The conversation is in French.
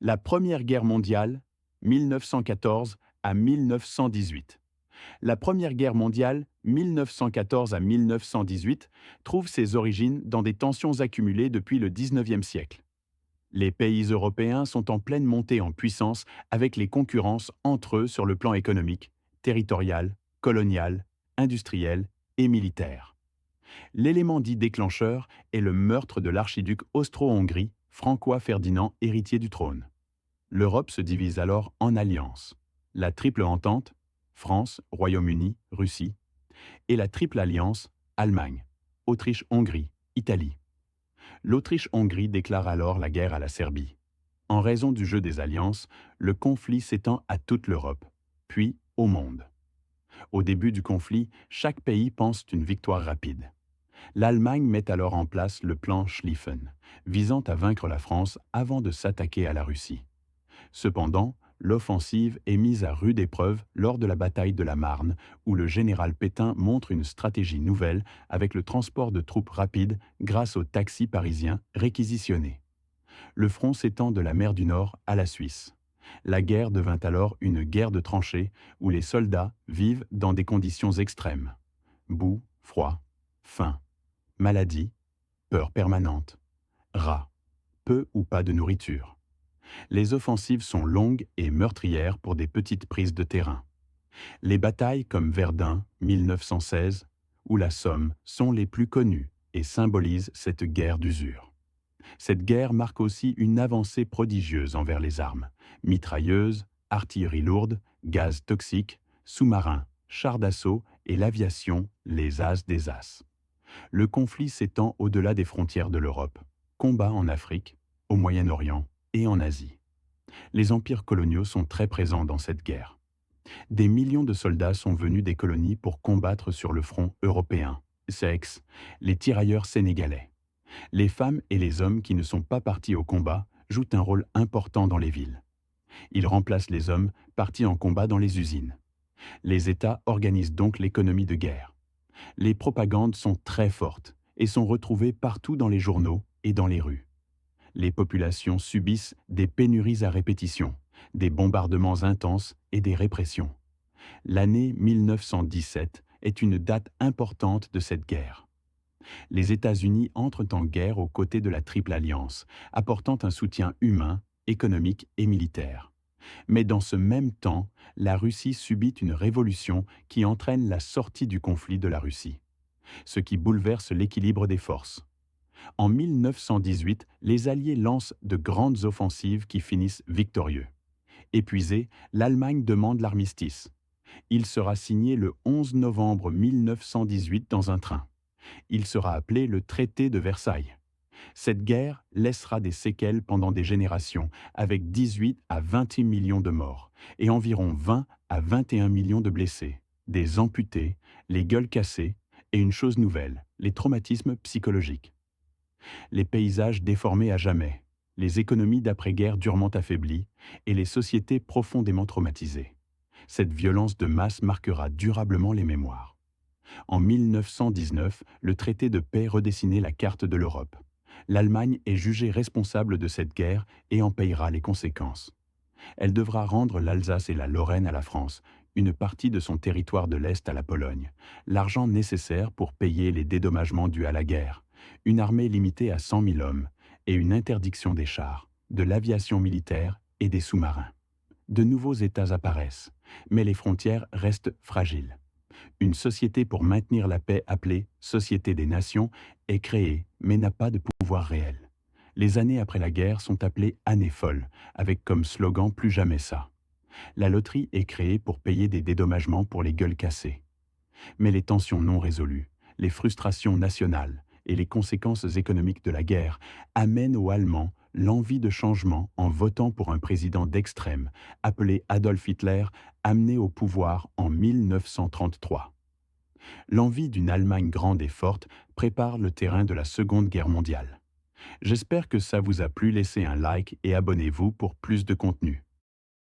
La Première Guerre mondiale, 1914 à 1918. La Première Guerre mondiale, 1914 à 1918, trouve ses origines dans des tensions accumulées depuis le XIXe siècle. Les pays européens sont en pleine montée en puissance avec les concurrences entre eux sur le plan économique, territorial, colonial, industriel et militaire. L'élément dit déclencheur est le meurtre de l'archiduc Austro-Hongrie, François Ferdinand, héritier du trône. L'Europe se divise alors en alliances. La triple entente, France, Royaume-Uni, Russie, et la triple alliance, Allemagne, Autriche-Hongrie, Italie. L'Autriche-Hongrie déclare alors la guerre à la Serbie. En raison du jeu des alliances, le conflit s'étend à toute l'Europe, puis au monde. Au début du conflit, chaque pays pense une victoire rapide. L'Allemagne met alors en place le plan Schlieffen, visant à vaincre la France avant de s'attaquer à la Russie. Cependant, l'offensive est mise à rude épreuve lors de la bataille de la Marne, où le général Pétain montre une stratégie nouvelle avec le transport de troupes rapides grâce aux taxis parisiens réquisitionnés. Le front s'étend de la mer du Nord à la Suisse. La guerre devint alors une guerre de tranchées où les soldats vivent dans des conditions extrêmes. Boue, froid, faim, maladie, peur permanente, rats, peu ou pas de nourriture. Les offensives sont longues et meurtrières pour des petites prises de terrain. Les batailles comme Verdun, 1916, ou la Somme sont les plus connues et symbolisent cette guerre d'usure. Cette guerre marque aussi une avancée prodigieuse envers les armes, mitrailleuses, artillerie lourde, gaz toxique, sous-marins, chars d'assaut et l'aviation, les as des as. Le conflit s'étend au-delà des frontières de l'Europe. Combats en Afrique, au Moyen-Orient et en Asie. Les empires coloniaux sont très présents dans cette guerre. Des millions de soldats sont venus des colonies pour combattre sur le front européen. Sexe, les tirailleurs sénégalais. Les femmes et les hommes qui ne sont pas partis au combat jouent un rôle important dans les villes. Ils remplacent les hommes partis en combat dans les usines. Les États organisent donc l'économie de guerre. Les propagandes sont très fortes et sont retrouvées partout dans les journaux et dans les rues. Les populations subissent des pénuries à répétition, des bombardements intenses et des répressions. L'année 1917 est une date importante de cette guerre. Les États-Unis entrent en guerre aux côtés de la Triple Alliance, apportant un soutien humain, économique et militaire. Mais dans ce même temps, la Russie subit une révolution qui entraîne la sortie du conflit de la Russie, ce qui bouleverse l'équilibre des forces. En 1918, les Alliés lancent de grandes offensives qui finissent victorieux. Épuisée, l'Allemagne demande l'armistice. Il sera signé le 11 novembre 1918 dans un train. Il sera appelé le traité de Versailles. Cette guerre laissera des séquelles pendant des générations, avec 18 à 28 millions de morts et environ 20 à 21 millions de blessés, des amputés, les gueules cassées et une chose nouvelle, les traumatismes psychologiques. Les paysages déformés à jamais, les économies d'après-guerre durement affaiblies et les sociétés profondément traumatisées. Cette violence de masse marquera durablement les mémoires. En 1919, le traité de paix redessinait la carte de l'Europe. L'Allemagne est jugée responsable de cette guerre et en payera les conséquences. Elle devra rendre l'Alsace et la Lorraine à la France, une partie de son territoire de l'Est à la Pologne, l'argent nécessaire pour payer les dédommagements dus à la guerre, une armée limitée à 100 000 hommes et une interdiction des chars, de l'aviation militaire et des sous-marins. De nouveaux États apparaissent, mais les frontières restent fragiles. Une société pour maintenir la paix appelée Société des Nations est créée, mais n'a pas de pouvoir réel. Les années après la guerre sont appelées années folles, avec comme slogan Plus jamais ça. La loterie est créée pour payer des dédommagements pour les gueules cassées. Mais les tensions non résolues, les frustrations nationales et les conséquences économiques de la guerre amènent aux Allemands l'envie de changement en votant pour un président d'extrême, appelé Adolf Hitler, amené au pouvoir en 1933. L'envie d'une Allemagne grande et forte prépare le terrain de la Seconde Guerre mondiale. J'espère que ça vous a plu, laissez un like et abonnez-vous pour plus de contenu.